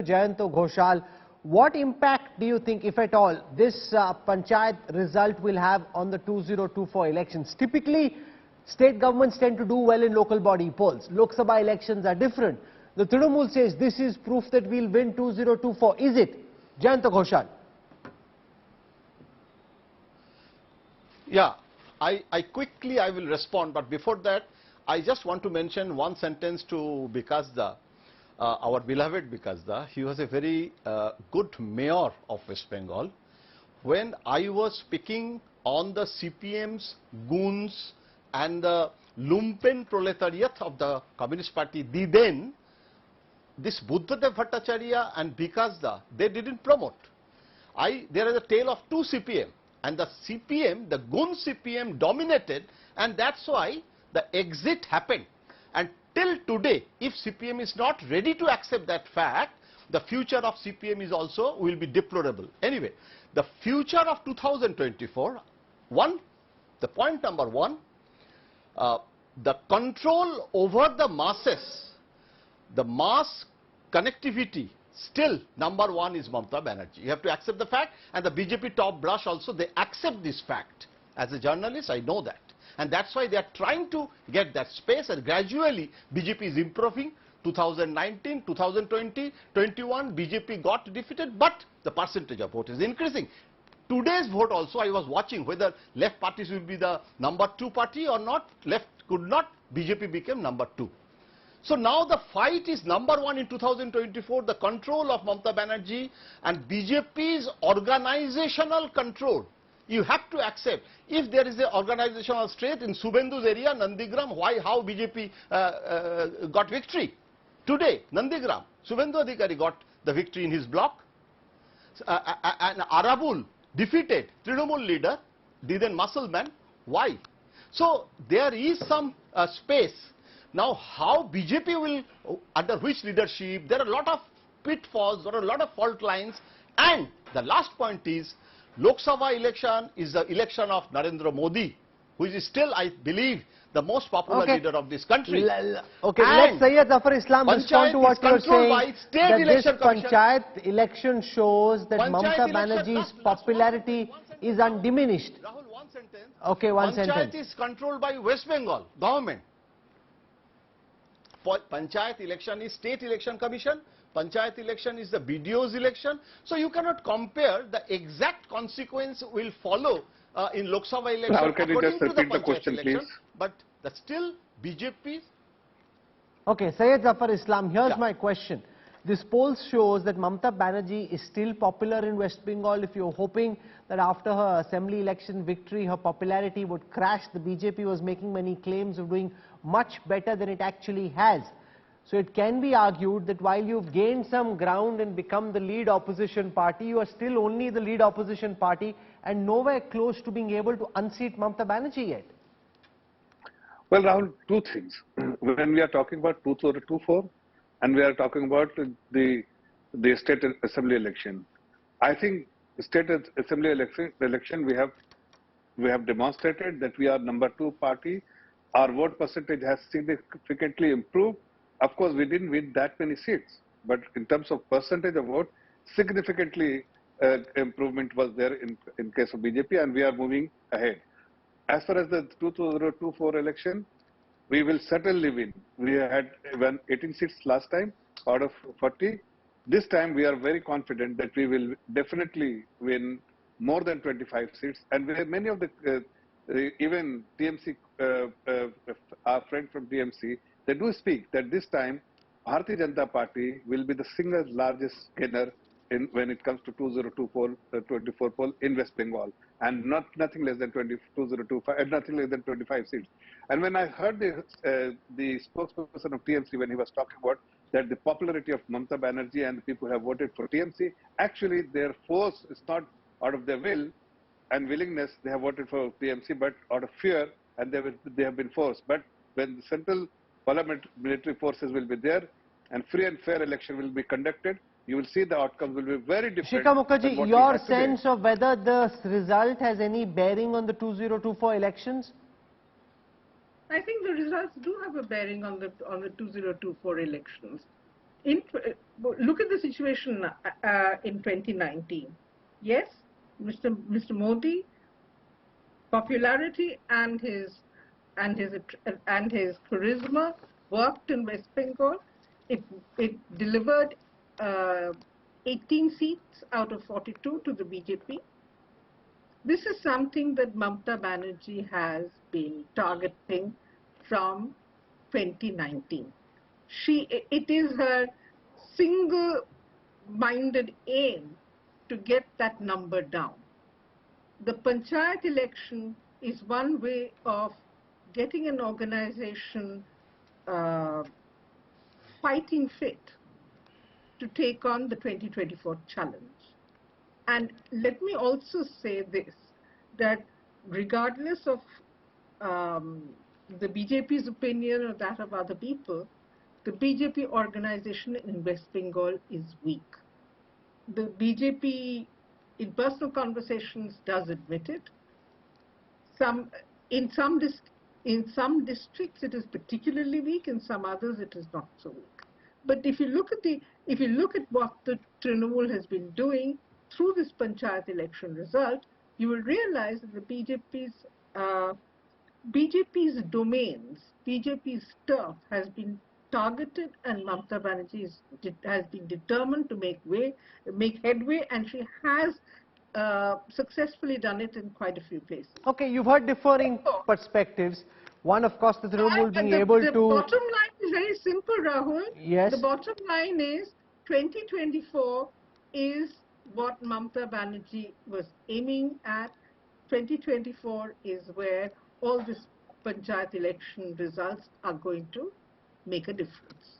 Jayanta Ghosal. What impact do you think, if at all, this Panchayat result will have on the 2024 elections? Typically, state governments tend to do well in local body polls. Lok Sabha elections are different. The Trinamool says this is proof that we'll win 2024. Is it? Jayanta Ghosal. Yeah, I will respond, but before that, I just want to mention one sentence to Bikasda, our beloved Bikasda. He was a very good mayor of West Bengal. When I was speaking on the CPM's goons and the lumpen proletariat of the Communist Party, then this Buddhadev Bhattacharya and Bikasda, they didn't promote. There is a tale of two CPM. And the CPM, the Gun CPM dominated, and that's why the exit happened. And till today, if CPM is not ready to accept that fact, the future of CPM is also will be deplorable. Anyway, the future of 2024, the point number one, the control over the masses, the mass connectivity, still number one is Mamata Banerjee. You have to accept the fact, and the BJP top brass also, they accept this fact. As a journalist, I know that. And that's why they are trying to get that space, and gradually BJP is improving. 2019, 2020, 21, BJP got defeated, but the percentage of vote is increasing. Today's vote also, I was watching whether left parties will be the number 2 party or not. Left could not, BJP became number 2. So now the fight is number 1 in 2024, the control of Mamata Banerjee and BJP's organizational control. You have to accept, if there is an organizational strength in Subhendu's area, Nandigram, how BJP got victory? Today, Nandigram, Subhendu Adhikari got the victory in his block. And Arabul defeated Trinamool leader, Diden Musselman. Why? So there is some space. Now, how BJP will, under which leadership, there are a lot of pitfalls, there are a lot of fault lines. And the last point is, Lok Sabha election is the election of Narendra Modi, who is still, I believe, the most popular leader of this country. Okay, let Syed Zafar Islam respond to what you are saying, that this Panchayat election shows that Mamata Banerjee's popularity is undiminished. Rahul, one sentence. Okay, one sentence. Panchayat is controlled by West Bengal government. Panchayat election is State Election Commission. Panchayat election is the BDO's election. So you cannot compare. The exact consequence will follow in Lok Sabha election. Rahul, can you just repeat the question, election, please? But still BJP. Okay, Syed Zafar Islam, here's my question. This poll shows that Mamata Banerjee is still popular in West Bengal. If you're hoping that after her assembly election victory, her popularity would crash, the BJP was making many claims of doing much better than it actually has. So it can be argued that while you've gained some ground and become the lead opposition party, you are still only the lead opposition party and nowhere close to being able to unseat Mamata Banerjee yet. Well, Rahul, two things. When we are talking about 2024 and we are talking about the state assembly election, I think state assembly election we have demonstrated that we are number 2 party. Our vote percentage has significantly improved. Of course, we didn't win that many seats, but in terms of percentage of vote, significantly improvement was there in case of BJP, and we are moving ahead. As far as the 2024 election, we will certainly win. We had 18 seats last time out of 40. This time we are very confident that we will definitely win more than 25 seats. And we have many of the, even TMC, our friend from TMC, they do speak that this time Bharatiya Janata Party will be the single largest gainer when it comes to 2024 poll in West Bengal, and nothing less than 2025, nothing less than 25 seats. And when I heard the spokesperson of TMC when he was talking about that the popularity of Mamata Banerjee and people have voted for TMC, actually their force is not out of their will and willingness, they have voted for TMC, but out of fear, and they have been forced. But when the central military forces will be there and free and fair election will be conducted, you will see the outcomes will be very different. Shikha Mukherjee, your sense of whether the result has any bearing on the 2024 elections? I think the results do have a bearing on the 2024 elections. look at the situation in 2019. Yes, Mr. Modi, popularity and his charisma worked in West Bengal. It delivered 18 seats out of 42 to the BJP. This is something that Mamata Banerjee has been targeting from 2019. It is her single-minded aim to get that number down. The Panchayat election is one way of getting an organization fighting fit to take on the 2024 challenge. And let me also say this, that regardless of the BJP's opinion or that of other people, the BJP organization in West Bengal is weak. The BJP, in personal conversations, does admit it. In some districts it is particularly weak, in some others it is not so weak. But if you look at what the Trinamool has been doing through this Panchayat election result, you will realize that the BJP's domains, BJP's turf has been targeted, and Mamata Banerjee has been determined to make headway, and she has successfully done it in quite a few places. Okay, you've heard differing perspectives. One, of course, the Trinamool being able to... The bottom line is very simple, Rahul. Yes. The bottom line is 2024 is what Mamata Banerjee was aiming at. 2024 is where all this Panchayat election results are going to make a difference.